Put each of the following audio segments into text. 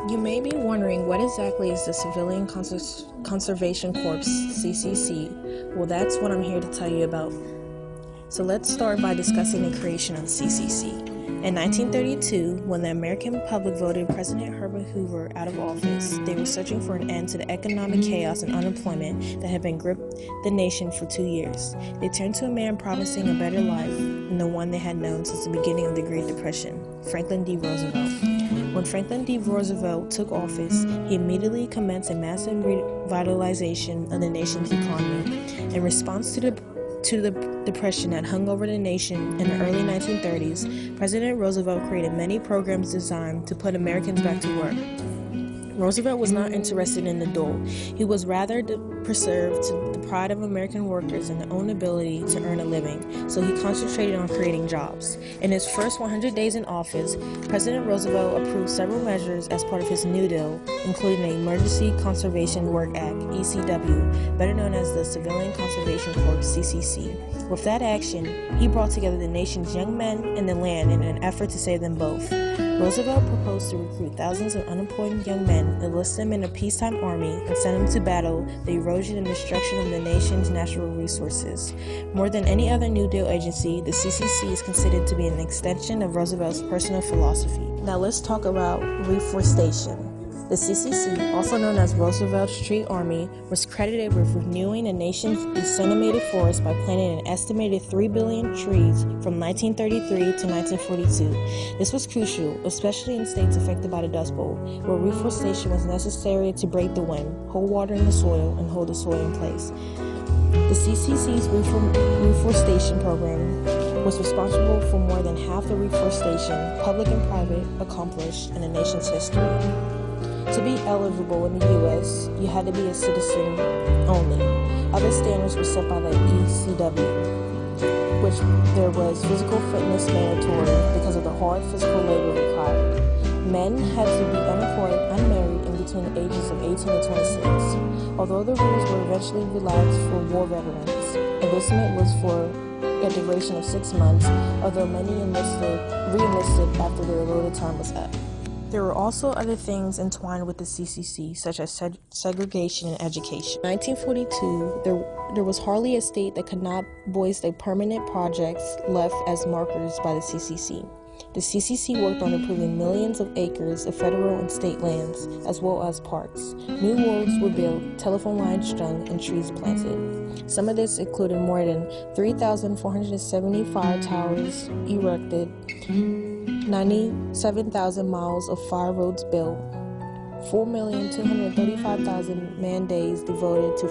You may be wondering, what exactly is the Civilian Conservation Corps, CCC? Well, that's what I'm here to tell you about. So let's start by discussing the creation of the CCC. In 1932, when the American public voted President Herbert Hoover out of office, they were searching for an end to the economic chaos and unemployment that had been gripped the nation for 2 years. They turned to a man promising a better life than the one they had known since the beginning of the Great Depression, Franklin D. Roosevelt. When Franklin D. Roosevelt took office, he immediately commenced a massive revitalization of the nation's economy. In response to the depression that hung over the nation in the early 1930s, President Roosevelt created many programs designed to put Americans back to work. Roosevelt was not interested in the dole. He was rather to preserve the pride of American workers and their own ability to earn a living, so he concentrated on creating jobs. In his first 100 days in office, President Roosevelt approved several measures as part of his New Deal, including the Emergency Conservation Work Act, ECW, better known as the Civilian Conservation Corps, CCC. With that action, he brought together the nation's young men and the land in an effort to save them both. Roosevelt proposed to recruit thousands of unemployed young men, enlist them in a peacetime army, and send them to battle the erosion and destruction of the nation's natural resources. More than any other New Deal agency, the CCC is considered to be an extension of Roosevelt's personal philosophy. Now let's talk about reforestation. The CCC, also known as Roosevelt's Tree Army, was credited with renewing the nation's decimated forest by planting an estimated 3 billion trees from 1933 to 1942. This was crucial, especially in states affected by the Dust Bowl, where reforestation was necessary to break the wind, hold water in the soil, and hold the soil in place. The CCC's reforestation program was responsible for more than half the reforestation, public and private, accomplished in the nation's history. To be eligible in the U.S., you had to be a citizen only. Other standards were set by the ECW, which there was physical fitness mandatory because of the hard physical labor required. Men had to be unemployed, unmarried, and between the ages of 18 and 26. Although the rules were eventually relaxed for war veterans, enlistment was for a duration of 6 months, although many re-enlisted after their allotted time was up. There were also other things entwined with the CCC, such as segregation and education. In 1942, there was hardly a state that could not voice the permanent projects left as markers by the CCC. The CCC worked on improving millions of acres of federal and state lands, as well as parks. New roads were built, telephone lines strung, and trees planted. Some of this included more than 3,470 fire towers erected, 97,000 miles of fire roads built, 4,235,000 man-days devoted to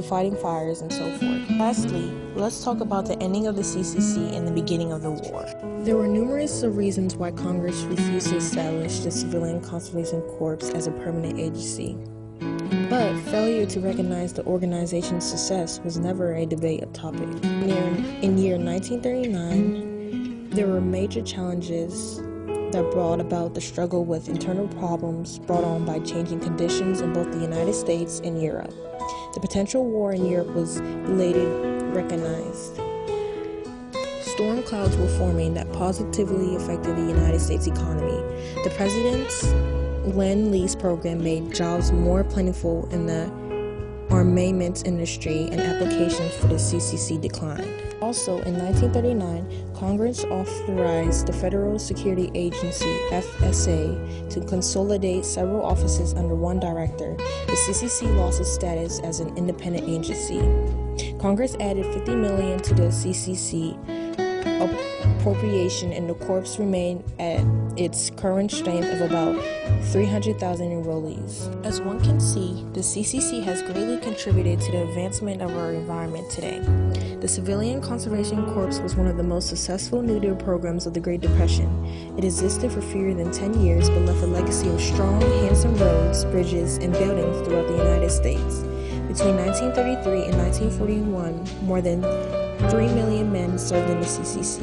fighting fires, and so forth. Lastly, let's talk about the ending of the CCC and the beginning of the war. There were numerous reasons why Congress refused to establish the Civilian Conservation Corps as a permanent agency. But failure to recognize the organization's success was never a debate topic. In year 1939, there were major challenges that brought about the struggle with internal problems brought on by changing conditions in both the United States and Europe. The potential war in Europe was later recognized. Storm clouds were forming that positively affected the United States economy. The president's Lend-Lease program made jobs more plentiful in the armaments industry, and applications for the CCC declined. Also, in 1939, Congress authorized the Federal Security Agency, FSA, to consolidate several offices under one director. The CCC lost its status as an independent agency. Congress added $50 million to the CCC appropriation, and the Corps remained at its current strength of about 300,000 enrollees. As one can see, the CCC has greatly contributed to the advancement of our environment today. The Civilian Conservation Corps was one of the most successful New Deal programs of the Great Depression. It existed for fewer than 10 years, but left a legacy of strong, handsome roads, bridges, and buildings throughout the United States. Between 1933 and 1941, more than 3 million men served in the CCC.